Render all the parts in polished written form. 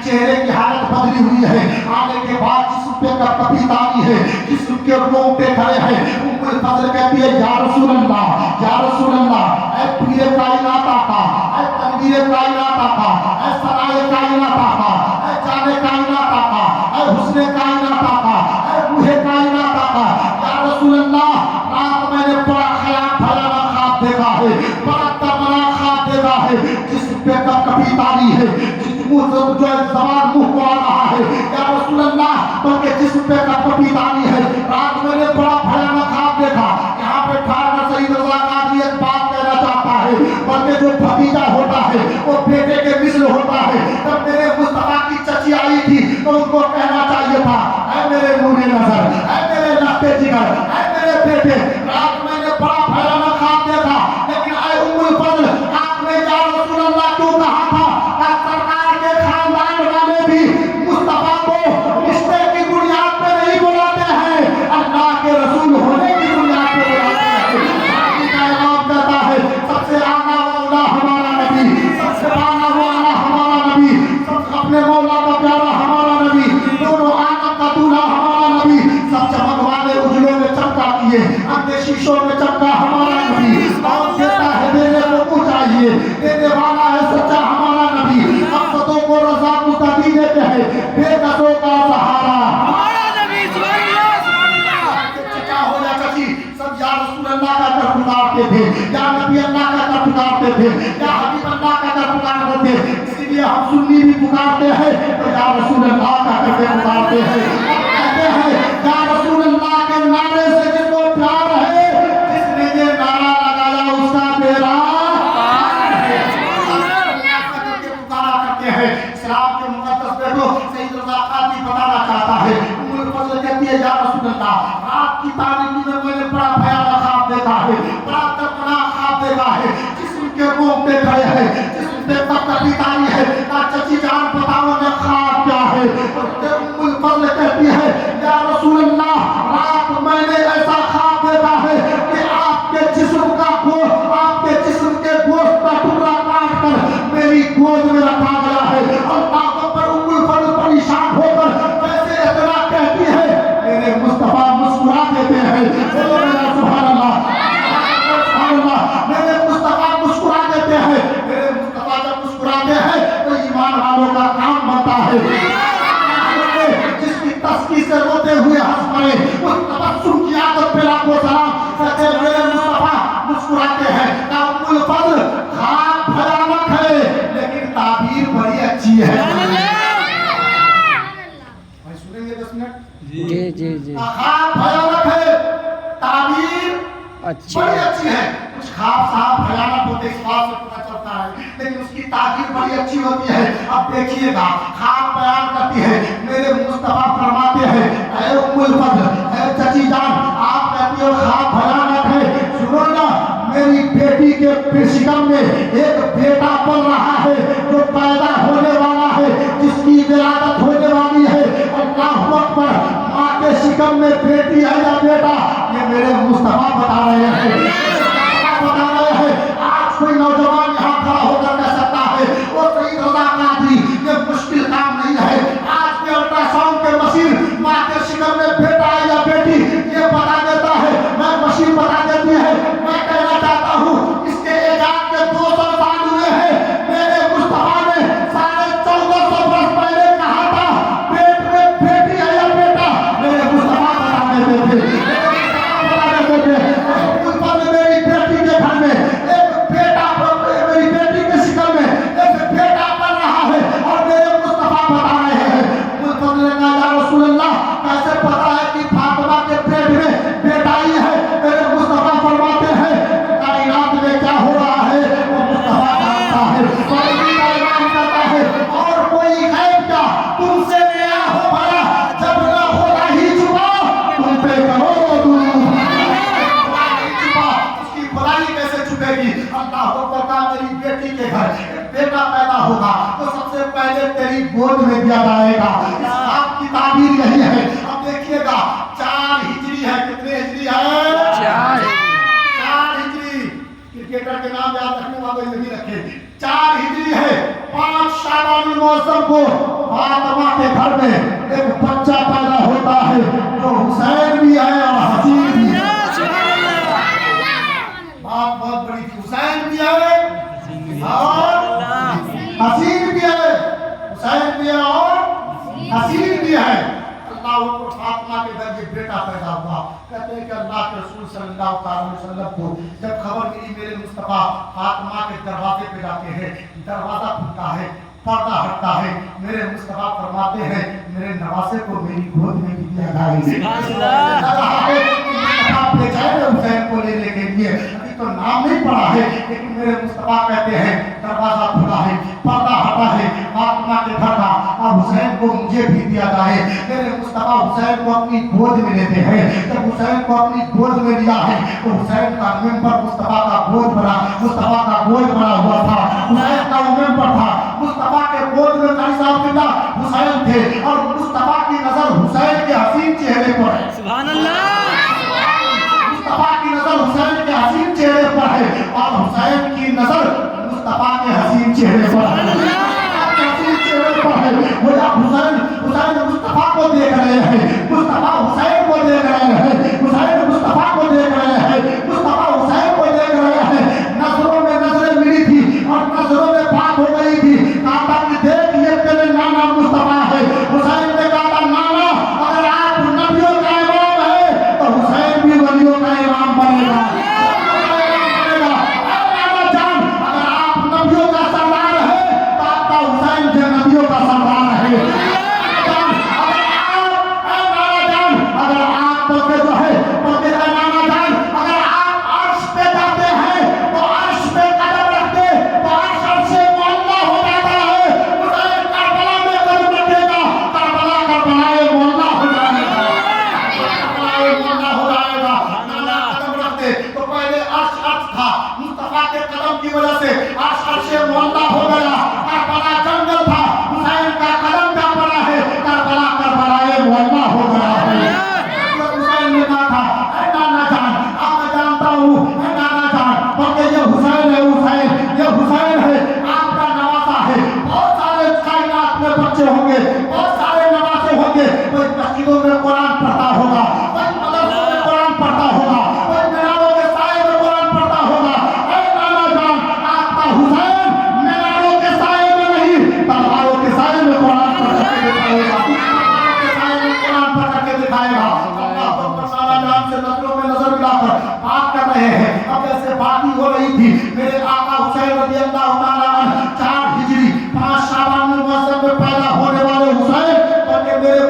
چہرے کی حالت بدلی ہوئی ہے، آنے کے بعد جسم پہ کپکپی تاری ہے، جسم کے رونگٹے کھڑے ہیں۔ ام الفضل کہتی ہے یا رسول اللہ، یا رسول اللہ، اے پیر کائنات آقا، اے تنویر کائنات آقا، اے سرائے کائنات آقا، اے جان کائنات آقا، اے حسن کائنات آقا، اے روح کائنات آقا، یا رسول اللہ، رات میں نے بڑا خیال بھیانہ خواب دیکھا ہے، بڑا دردناک خواب دیکھا ہے، جسم پہ کپکپی تاری ہے، جو زبان منہ کو آ رہا ہے، یا رسول اللہ، بلکہ جسم پہ کپکپی تاری ہے، رات میں نے بڑا بھیانہ خواب دیکھا۔ یہاں پہ ٹھہر کر سید رضا قادری ایک بات کہنا چاہتا ہے، بلکہ جو بھتیجا ہوتا ہے وہ بیٹے کے مثل ہوتا ہے۔ جب میرے مصطفیٰ کی چچی آئی تھی تو ان کو کہنا چاہیے تھا، اے میرے نور نظر، اے میرے لہتے جگر، اے میرے بیٹے، رات میں نے بڑا بھیانہ خواب دیکھا، لیکن اے ام الفضل، آپ نے یا رسول اللہ کیوں کہا تھا کہ سرکار کے خاندان والے بھی مصطفیٰ کو رشتے کی بنیاد پہ نہیں بلاتے ہیں، اللہ کے رسول ہونے کی بنیاد پہ بلاتے ہیں۔ باقی کا امام کہتا ہے سب سے اعلیٰ مولا ہمارا نبی، سب سے اعلیٰ مولا ہمارا نبی، سب اپنے مولا کا پیارا ہمارا نبی، دونوں عالم کا دولہا ہمارا نبی، سب چمک والے اجلوں میں چمکا کیے، اندھے شیشوں میں چمکا ہمارا نبی، اور دیتا ہے دینے کو منہ چاہیے، دینے والا ہے سچا ہمارا نبی، مقصدوں کو رضا مستدی دیتے ہیں، بے قصوں کا سہارا ہمارا نبی۔ چچا ہو یا چچی، سب یا رسول اللہ کا در پکارتے تھے، یا نبی اللہ کا در پکارتے تھے، یا حبیب اللہ کا در پکارتے تھے۔ اسی لیے ہم سنی بھی پکارتے ہیں تو یا رسول اللہ کا کر کے پکارتے ہیں، اور کہتے ہیں یا رسول اللہ کے نعرے سے جس کو پیار ہے، جس نے یہ نعرہ لگایا اس کا میرا پیار ہے۔ پکارا کرتے ہیں۔ اسلام کے مقدس بیٹو، سید رضا قادری بتانا چاہتا ہے، ام الفضل کہتی ہے یا رسول اللہ، رات کی تاریکی میں نے بڑا بھیانہ خواب دیکھا ہے، بڑا دردناک خواب دیکھا ہے، جسم کے رونگٹے کھڑے ہیں، جسم پہ کپکپی تاری ہے، چچی جان بتاؤ میں خواب کیا ہے؟ ام الفضل کہتی ہے یا رسول اللہ، رات میں نے ایسا خواب دیکھا ہے کہ آپ کے جسم کا گوشت، آپ کے جسم کے گوشت کا ٹکڑا کاٹ کر میری گود میں رکھا گیا ہے، اور طاقت پر ام الفضل پریشان ہو کر کیسے اتنا کہتی ہے، میرے مصطفیٰ مسکرا دیتے ہیں، بولو میرا سبحان اللہ، سبحان اللہ، میرے مصطفیٰ مسکرا دیتے ہیں۔ میرے مصطفیٰ جب مسکراتے ہیں تو ایمان والوں کا کام بنتا ہے، جس کی تسکی سے روتے ہوئے ہنس پڑے، اس تبسم کی عادت پہ لاکھوں سلام، کہتے ہیں میرے مصطفیٰ مسکراتے ہیں۔ کہ ام الفضل خواب بھیانک ہے لیکن تعبیر بڑی اچھی ہے۔ سنیں گے 10 منٹ؟ جی جی جی، خواب بھیانک ہے، تعبیر بڑی اچھی ہے۔ کچھ خواب صاحب بھیانک ہوتے اس بات سے پتہ چلتا ہے، لیکن اس کی تعبیر بڑی اچھی ہوتی ہے۔ اب دیکھیے گا، خواب بیان کرتی ہے، میرے مصطفیٰ فرماتے ہیں اے ام الفضل، اے چچی جان، آپ کہتی ہو خواب بھیانک ہے، سنو نا، میری بیٹی کے شکم میں ایک بیٹا پل رہا ہے جو پیدا ہونے والا ہے، جس کی ولادت ہونے والی ہے۔ اللہ اکبر، ماں کے شکم میں بیٹی ہے یا بیٹا، یہ میرے مصطفیٰ بتا رہے ہیں، بتا رہے ہیں۔ آج کوئی نوجوان یہاں کھڑا ہو کر کہہ سکتا ہے وہ سید رضا قادری، یہ مشکل کام نہیں ہے، آج کے الٹرا ساؤنڈ کے مشین ماں کے شکم میں بیٹا ہے یا بیٹی یہ بتا دیتا ہے، میں مشین بتا دیتی ہے۔ میں کہنا چاہتا ہوں اس کے ایجاد کے 200 سال ہوئے ہیں، میرے مصطفیٰ نے 1450 برس پہلے کہا تھا پیٹ میں بیٹی ہے یا بیٹا، میرے مصطفیٰ بتا دیتے تھے، میری بیٹی کے گھر میں ایک بیٹا، میری بیٹی کے شکل میں ایک بیٹا بن رہا ہے اور میرے مصطفیٰ بتا رہے ہیں۔ مصطفیٰ نے کہا یا رسول اللہ، کیسے پتا ہے کہ فاطمہ کے پیٹ میں بیٹا ہی ہے؟ میرے مصطفیٰ فرماتے ہیں کائنات میں کیا ہو رہا ہے وہ مصطفیٰ جانتا ہے، سعودی کا امام کہتا ہے اور کوئی غیب کیا تم سے نیا ہو بھلا، جب نہ ہونا ہی چھپا تم پہ کرو بھلائی کیسے چھپے گی؟ اللہ اکبر، کا میری بیٹی کے گھر ایک بیٹا پیدا ہوگا تو سب سے پہلے تیری گود میں دیا جائے گا۔ اس آپ کی تعبیر یہی ہے۔ اب دیکھیے گا 4 ہجری ہے، کتنے ہجری ہے؟ 4 ہجری، کرکٹر کے نام یاد رکھنے والے نہیں رکھے، 4 ہجری ہے۔ 5 شعبان المعظم کو फातिमा के घर में एक बच्चा पैदा होता है जो हुसैन भी है और हसीन भी है। बात बहुत बड़ी थी, हुसैन भी है और हसीन भी है, हुसैन भी है और हसीन भी है। अल्लाह को फातिमा के घर ये बेटा पैदा हुआ। कहते हैं कि अल्लाह के रसूल सल्लल्लाहु अलैहि वसल्लम को जब खबर मिली मेरे मुस्तफा फातिमा के दरवाजे पे जाते हैं, दरवाजा खुलता है, पर्दा हटता है, मेरे मुस्तफा फरमाते हैं मेरे नवासे को मेरी गोद में दिया जाए। हुसैन को लेने के लिए अभी तो नाम नहीं पड़ा है, लेकिन मेरे मुस्तफा कहते हैं दरवाजा खुला है, पर्दा हटा है फातिमा के घर का, अब हुसैन को मुझे भी दिया जाए। मेरे मुस्तफा हुसैन को अपनी गोद में लेते हैं। जब हुसैन को अपनी गोद में लिया है तो हुसैन का मेंबर मुस्तफा का गोद बना, मुस्तफा का गोद बना हुआ था, हुसैन का मेंबर था। मुस्तफा के गोद में कारी साहब पिता हुसैन थे और मुस्तफा की नजर हुसैन के हसीन चेहरे पर है। सुभान अल्लाह। मुस्तफा की नजर हुसैन के हसीन चेहरे पर है और हुसैन की नजर मुस्तफा के हसीन चेहरे पर है। हसीन चेहरे पर है। वो हुसैन मुस्तफा को देख रहे हैं, मुस्तफा हुसैन को देख रहे हैं, हुसैन मुस्तफा को देख रहे हैं, मुस्तफा हुसैन को देख रहे हैं। नजरों में नजरें मिली थी और नजरों में बात हो गई थी। कहा कि देख ये तेरे नाना मुस्तफा है। हुसैन ने कहा नाना अगर आप नबियों का इमाम है तो हुसैन भी वलियों का इमाम बनेगा। अगर आप नबियों का सरदार है तो आपका हुसैन जो नबियों का सरदार है। अगर आप जो है नाना जान अगर आप अर्श पे जाते हैं तो अर्श पे कदम रखते तो अर्श से मोहल्ला हो जाता है। हुसैन करबला में कदम रखेगा, करबलाए मोहल्ला हो जाएगा, करबलाए मोहल्ला हो जाएगा। नाना कदम रखते तो पहले अर्श था, मुस्तफा के कदम की वजह से अर्श से मोहल्ला हो गया। करबला जंगल था, हुसैन का कदम जा पड़ा है, करबलाए मोहल्ला हो गया है। हुसैन ने कहा था नाना जान आप मैं जानता हूँ नाना जान porque ये हुसैन है, हुसैन ये हुसैन है आपका नवासा है। बहुत सारे कायनात में बच्चे होंगे, बहुत सारे नवासे होंगे, कोई मस्जिदों में कुरान पढ़ता होगा, कोई मदरसों में कुरान पढ़ता होगा, कोई मीनारों के साए में कुरान पढ़ता होगा। नाना जान आपका हुसैन मीनारों के साए में नहीं तलवारों के साए में कुरान पढ़ करके दिखाएगा, के साए में कुरान पढ़ करके दिखाएगा। से नजरों में नजर मिलाकर बात कर रहे हैं। अब जैसे बात हो रही थी मेरे आका हुसैन रज़ियल्लाहु ताला अन्हु 4 हिजरी 5 शाबान में मौसम में पैदा होने वाले हुसैन करके मेरे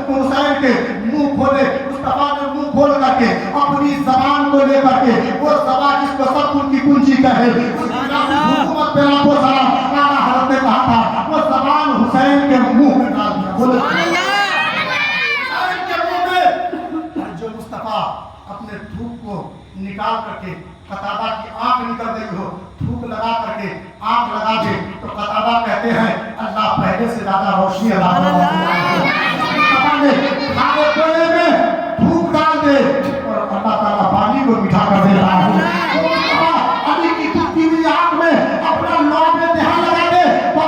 हुसैन के मुंह खोले, मुस्तफा ने मुंह खोल करके अपनी जबान को लेकर के वो जबान जिसको सब की कुंजी कहे हुकूमत पे आपको सलाम आला हज़रत ने कहा था वो जबान हुसैन के मुंह में डाल दिया। अपने थूक को निकाल करके कताबा की आंख निकल गई हो, थूक लगा करके आंख लगा दे तो कताबा कहते हैं अल्लाह पहले से ज्यादा रोशनी अदा कोने में थूक डाल दे और अल्लाह ताला पानी को मिठा कर दे रहा है। अली की टूटी हुई आंख में अपना लौट में ध्यान लगा दे तो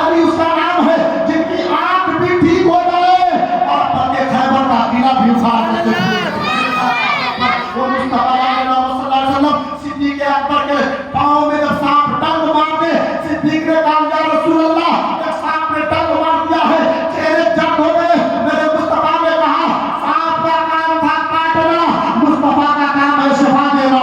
अली उसका नाम है जिनकी आंख भी ठीक हो जाए और बंदे खैबर का किला भी उखाड़ देते हैं। वो मुस्तफा सल्लल्लाहु अलैहि वसल्लम सिद्दीक अकबर के पांव में जब सांप डंक मार दे, सिद्दीक ने कहा या रसूल अल्लाह जब सांप ने डंक मार दिया है चेहरे जंग हो गए। मेरे मुस्तफा ने कहा सांप का काम था काटना, मुस्तफा का काम है शिफा देना।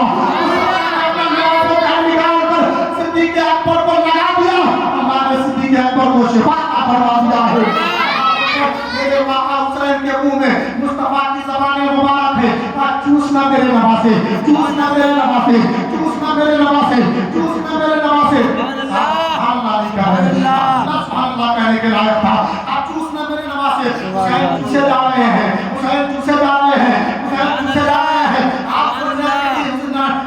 निकाल कर सिद्दीक अकबर को लगा दिया, अल्लाह ने सिद्दीक अकबर को शिफा का फरमा दिया है। मेरे आका हुसैन के मुंह में मुस्तफा की ज़बान मुबारक है, चूसना मेरे नवासे, चूसना मेरे नवासे, चूसना मेरे नवासे, चूसना मेरे नवासे। अल्लाह कहने के लायक था आप चूसना मेरे नवासे। हुसैन चूसे जा रहे हैं, हुसैन चूसे जा रहे हैं, हुसैन चूसे जा रहे हैं। आप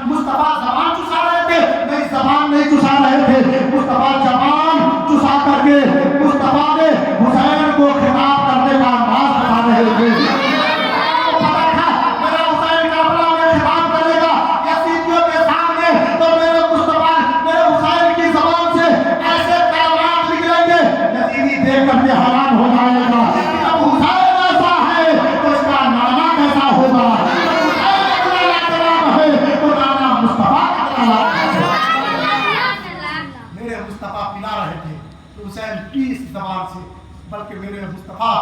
मुस्तफा ज़बान चुसा रहे थे, नहीं ज़बान नहीं चुसा रहे थे, मुस्तफा ज़बान चुसा करके मुस्तफा ने हुसैन को खिताब करने का अंदाज बता रहे थे। करके हरा बल्कि मेरे मुस्तफ़ा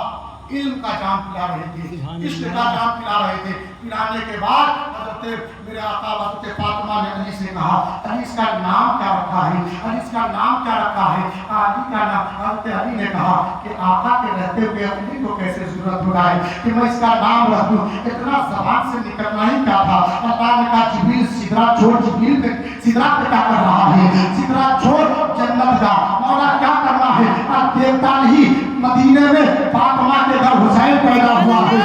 इल्म का जाम पिला रहे थे, इश्क का जाम पिला रहे थे। पिलाने के बाद हज़रत मेरे आका हज़रत फातिमा ने अली से कहा, अली इसका नाम क्या रखा है, अली इसका नाम क्या रखा है? अली का नाम, हज़रत अली ने कहा कि आका के रहते हुए अली को कैसे जरूरत हो है कि मैं इसका नाम रख दूं। इतना जबान से निकलना ही क्या था। अल्लाह ने कहा जिब्रील सिदरा छोड़, जिब्रील पे सिदरा पे क्या कर रहा है, सिदरा छोड़ जन्नत जा। मौला क्या करना है? अब देवता नहीं, मदीने में फातिमा के घर हुसैन पैदा हुआ है।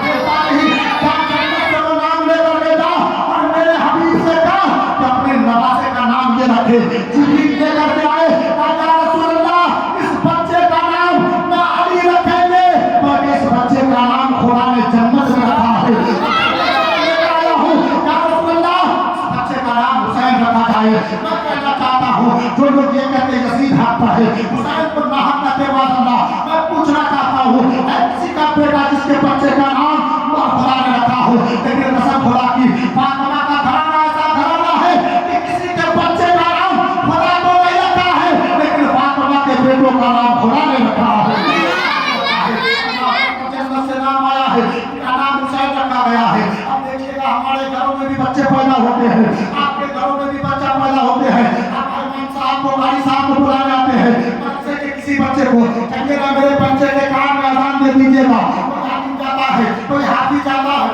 देवता नहीं, क्या जन्नत से वो नाम लेकर ले जा और मेरे हबीब से कहा कि अपने नवासे का नाम ये रखे। जिब्रील लेकर के आए, या रसूल अल्लाह इस बच्चे का नाम ना अली रखेंगे बल्कि इस बच्चे का नाम खुदा ने जन्नत में रखा है। आया हूँ या रसूल अल्लाह इस बच्चे का नाम हुसैन रखा जाए। मैं कहना चाहता हूँ जो लोग ये कहते हैं यजीद हक पर है, हुसैन पर ना हक कहते अल्लाह, मैं पूछना चाहता हूँ किसी का बेटा जिसके बच्चे का नाम खुदा ने रखा हो, लेकिन कसम खुदा की फातिमा का घराना ऐसा घराना है कि किसी के बच्चे का नाम खुदा को नहीं रखा है, लेकिन फातिमा के बेटों का नाम खुदा ने रखा है। जन्नत से नाम आया है, नाम हुसैन रखा गया है। अब देखिएगा हमारे घरों में भी बच्चे पैदा होते हैं, आपके घरों में भी बच्चा पैदा होते हैं। आप इमाम साहब को, कारी साहब को बुलाने आते हैं, बच्चे के किसी बच्चे को कहिए ना मेरे बच्चे के कान में अजान दे दीजिएगा। कोई हाफिज जाता है, कोई हाफिज जाता है,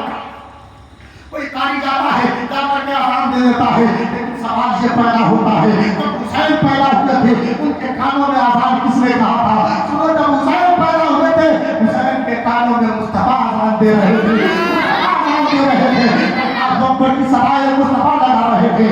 कोई कारी जाता है, जाकर के अजान दे देता है। लेकिन सवाल ये पैदा होता है जब हुसैन पैदा हुए थे उनके कानों में अजान किसने कहा था? सुनो, जब हुसैन पैदा हुए थे हुसैन के कानों में मुस्तफा अजान दे रहे थे, अजान दे रहे थे, डॉक्टर की सराय मुस्तफा लगा रहे थे,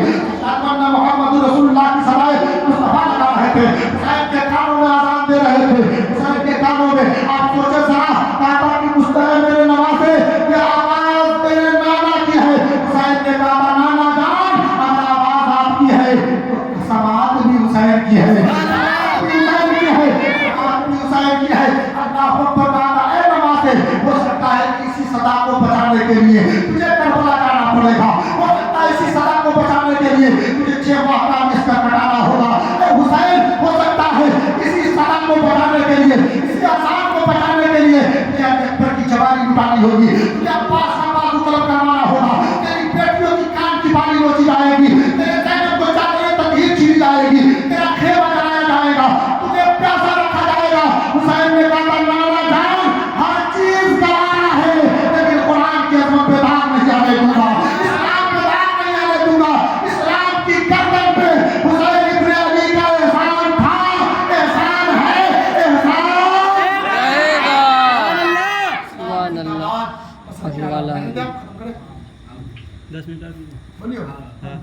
मोहम्मद रसूलुल्लाह की सराय मुस्तफा लगा रहे थे, हुसैन के कानों में अजान दे रहे थे, हुसैन के कानों में। आप सोचे जरा, काबा की मुस्तफा मेरे नवासे, ये आवाज तेरे नाना की है। हुसैन ने कहा नाना जान अगर आवाज आपकी है तो समात भी हुसैन की है, हुसैन की है, समात भी हुसैन की है। अल्लाह अकबर कहा ए नवासे, हो सकता है कि इसी सदा को बचाने के लिए तुझे करबला जाना पड़ेगा, हो सकता है इसी सदा को बचाने के लिए तुझे 6 माह का इसका कटाना होगा। हुसैन हो सकता है इसी सदा को बचाने के लिए, इसी आजाद को बचाने के लिए तुझे अकबर की जवानी लुटानी होगी, तुझे अब्बास का बाजू तलब करवाना होगा, तेरी बेटियों की कान की बाली नोची जाएगी, तेरे ज़ैनब को जाकर तकलीफ छीनी जाएगी, तेरा खेमा जलाया जाएगा, तुझे प्यासा रखा जाएगा। हुसैन ने कहा नाना जान हर चीज गवारा है लेकिन कुरान की अजमत पे दाग नहीं आने दूंगा, इस्लाम पे दाग नहीं आने दूंगा। इस्लाम की गर्दन पे हुसैन इब्न अली का एहसान था, एहसान है, एहसान रहेगा। सुभान अल्लाह, अल्लाह 10 मिनट बोलियो। हाँ